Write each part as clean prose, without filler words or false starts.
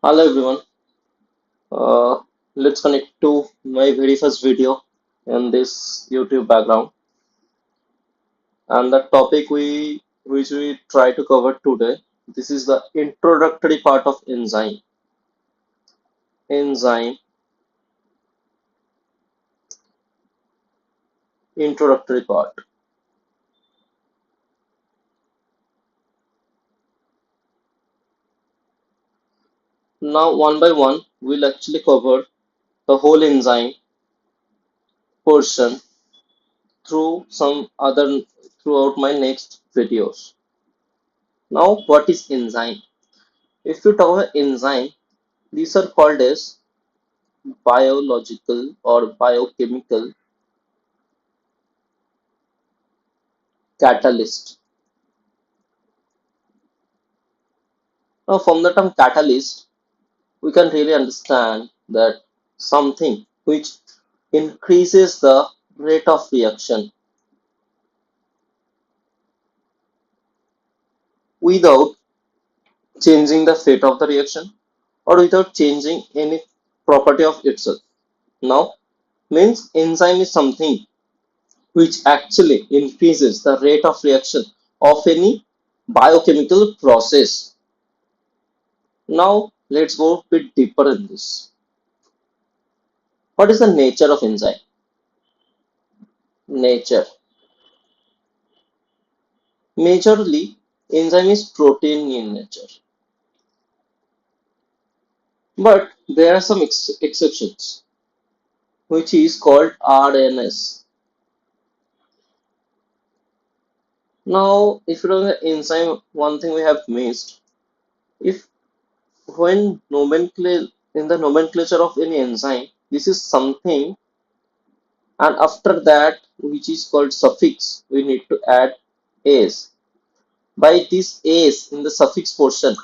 Hello everyone. Uh, let's connect to my very first video in this YouTube background, and the topic which we try to cover today. This is the introductory part of enzyme. Enzyme introductory part. Now one by one, we'll actually cover the whole enzyme portion through some other throughout my next videos. Now, what is enzyme? If you talk about enzyme, these are called as biological or biochemical catalyst. Now, from the term catalyst, we can really understand that something which increases the rate of reaction without changing the fate of the reaction or without changing any property of itself. Now, means enzyme is something which actually increases the rate of reaction of any biochemical process. Now, let's go a bit deeper in this. What is the nature of enzyme? Nature. Majorly, enzyme is protein in nature, but there are some exceptions, which is called RNS. Now, if you look at enzyme, one thing we have missed, if when nomenclature in the nomenclature of any enzyme, this is something, and after that, which is called suffix, we need to add s. By this s in the suffix portion,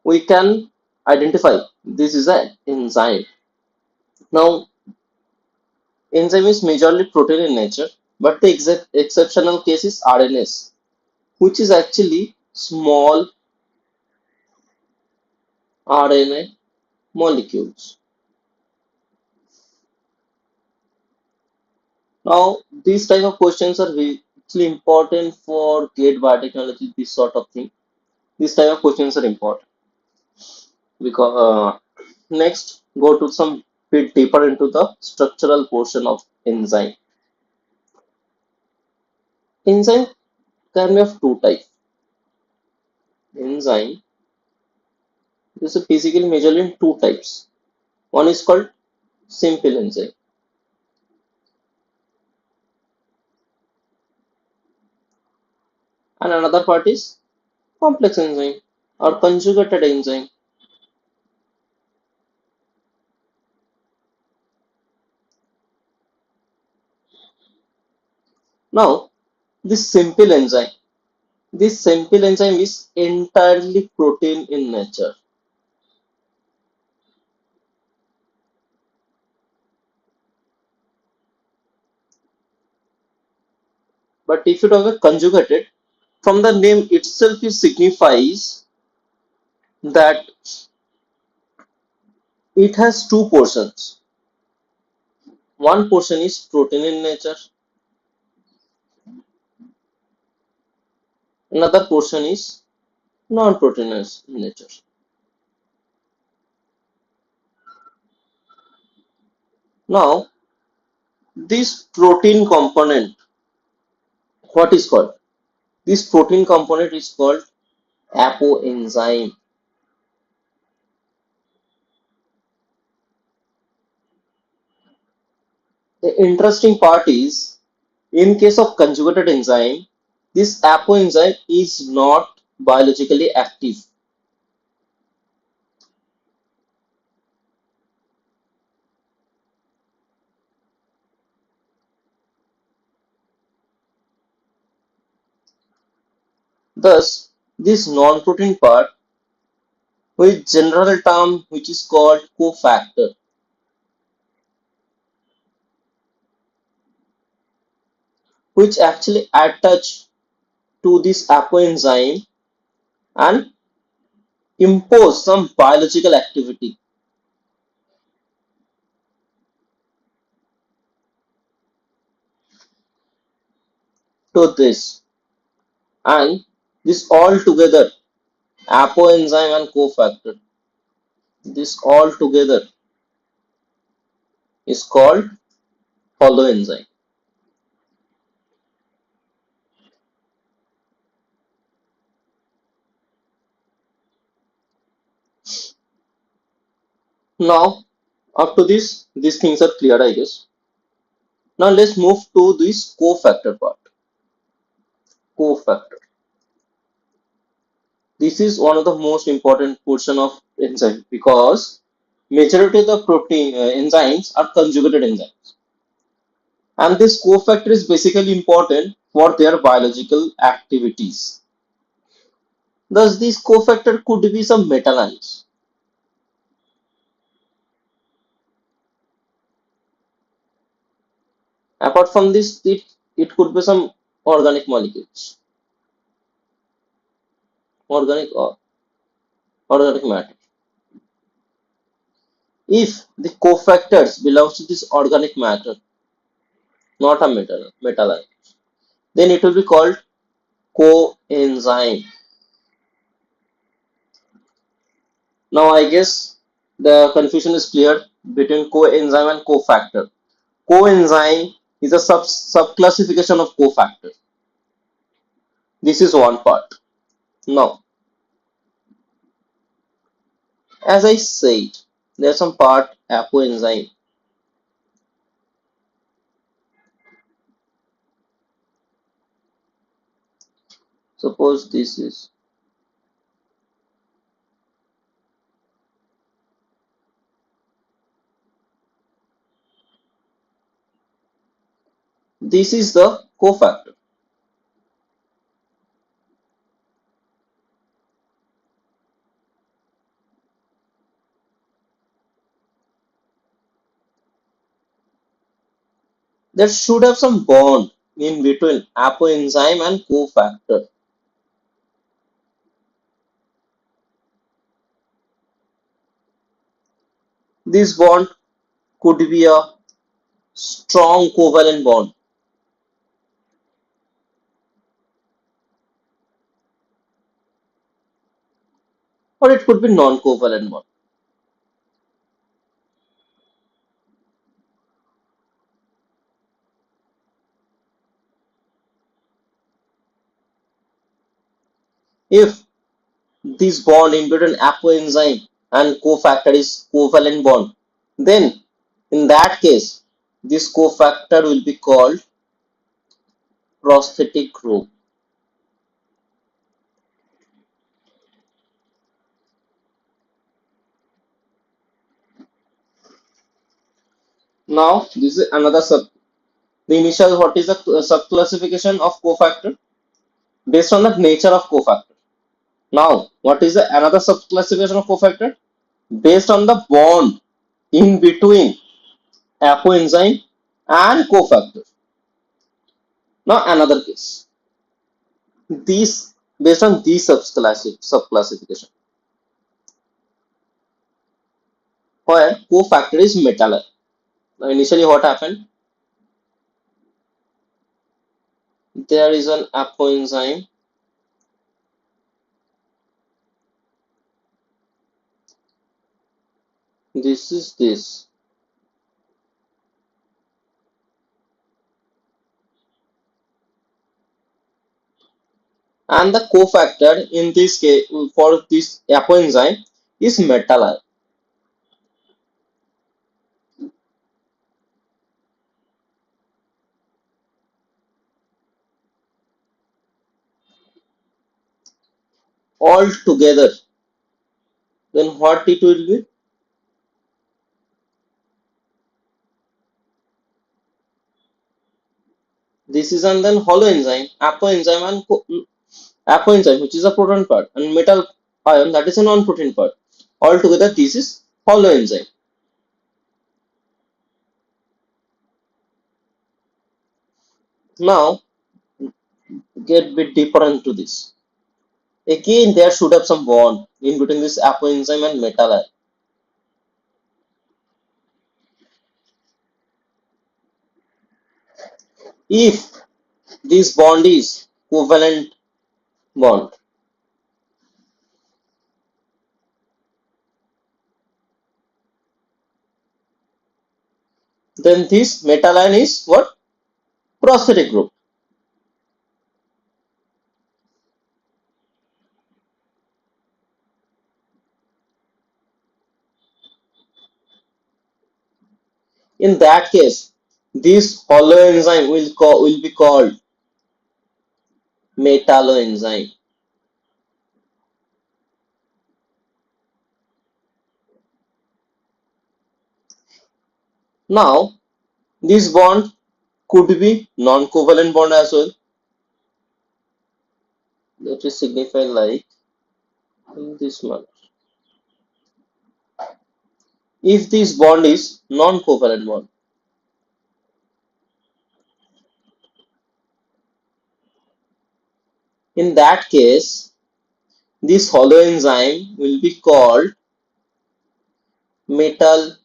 we can identify this is an enzyme. Now, enzyme is majorly protein in nature, but the exceptional case is RNS, which is actually small RNA molecules. Now, these type of questions are actually important for GATE biotechnology, this sort of thing. These type of questions are important because next go to some bit deeper into the structural portion of enzyme. Enzyme can be of two types. Enzyme is basically majorly in two types. One is called simple enzyme, and another part is complex enzyme or conjugated enzyme. Now, this simple enzyme, this simple enzyme is entirely protein in nature. But if you talk about conjugated, from the name itself, it signifies that it has two portions. One portion is protein in nature, another portion is non-proteinous in nature. Now, this protein component, what is called? This protein component is called apoenzyme. The interesting part is, in case of conjugated enzyme, this apoenzyme is not biologically active. Thus, this non-protein part, with general term which is called cofactor, which actually attach to this apoenzyme and impose some biological activity to this, and this all together, apoenzyme and cofactor, this all together is called holoenzyme. Now, up to this, these things are clear, I guess. Now let's move to this cofactor part. Cofactor. This is one of the most important portion of enzyme because majority of the protein enzymes are conjugated enzymes, and this cofactor is basically important for their biological activities. Thus, this cofactor could be some metal ions. Apart from this, it could be some organic molecules, organic or organic matter. If the cofactors belongs to this organic matter, not a metal ion, then it will be called coenzyme. Now I guess the confusion is clear between coenzyme and cofactor. Coenzyme is a subclassification of cofactor. This is one part. Now, as I said, there's some part apoenzyme. Suppose this is the cofactor. There should have some bond in between apoenzyme and cofactor. This bond could be a strong covalent bond, or it could be non-covalent bond. If this bond in between apoenzyme and cofactor is covalent bond, then in that case, this cofactor will be called prosthetic group. Now, this is another sub. The initial, what is the subclassification of cofactor based on the nature of cofactor. Now, what is the another subclassification of cofactor based on the bond in between apoenzyme and cofactor. Now, another case. These based on these subclassification, where cofactor is metal. Now, initially, what happened? There is an apoenzyme. This is this, and the cofactor in this case for this apoenzyme is metal. All together. Then what it will be? This is and then holoenzyme, apoenzyme, and apoenzyme, which is a proton part, and metal ion, that is a non-protein part. Altogether, this is holoenzyme. Now, get bit deeper into this. Again, there should have some bond in between this apoenzyme and metal ion. If this bond is covalent bond, then this metal ion is what? Prosthetic group. In that case, this holoenzyme will be called metalloenzyme. Now, this bond could be non-covalent bond as well. That is signified like in this manner. If this bond is non-covalent bond, in that case, this holoenzyme will be called metal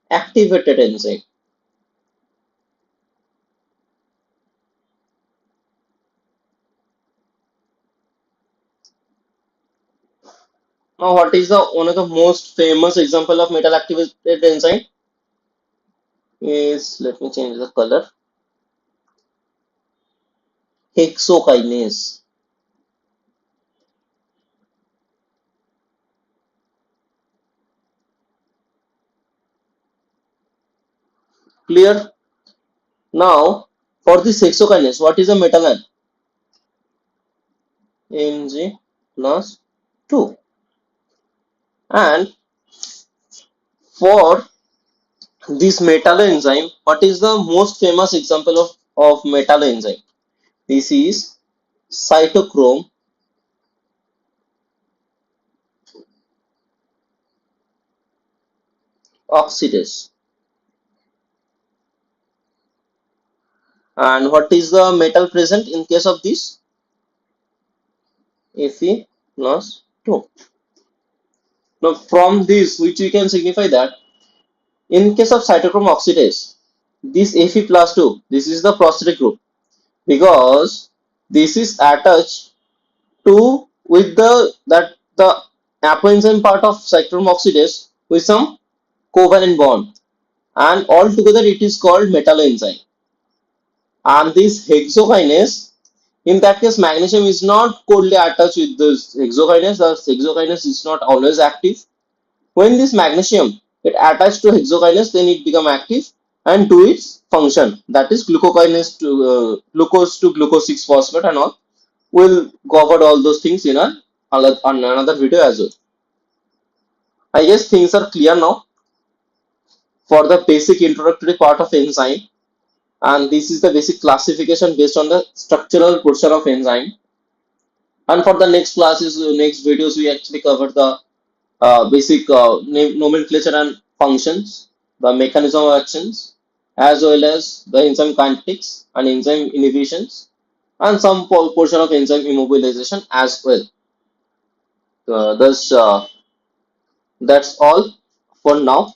activated enzyme. Now, what is the one of the most famous example of metal activated enzyme? Is, let me change the color, hexokinase. Clear? Now, for this hexokinase, what is the metal ion? Mg plus 2. And for this metalloenzyme, what is the most famous example of metalloenzyme? This is cytochrome oxidase. And what is the metal present in case of this? Fe plus 2. Now, from this, which we can signify that in case of cytochrome oxidase, this Fe plus 2, this is the prosthetic group because this is attached to with the apoenzyme part of cytochrome oxidase with some covalent bond, and altogether it is called metalloenzyme. And this hexokinase, in that case, magnesium is not coldly attached with this hexokinase. The hexokinase is not always active. When this magnesium it attached to hexokinase, then it become active and do its function. That is glucokinase to glucose to glucose 6 phosphate and all. We'll cover all those things in on another video as well. I guess things are clear now for the basic introductory part of enzyme, and this is the basic classification based on the structural portion of enzyme. And for the next classes, next videos, we actually cover the basic nomenclature and functions, the mechanism of actions, as well as the enzyme kinetics and enzyme inhibitions, and some portion of enzyme immobilization as well. Thus, that's all for now.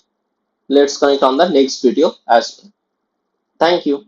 Let's connect on the next video as well. Thank you.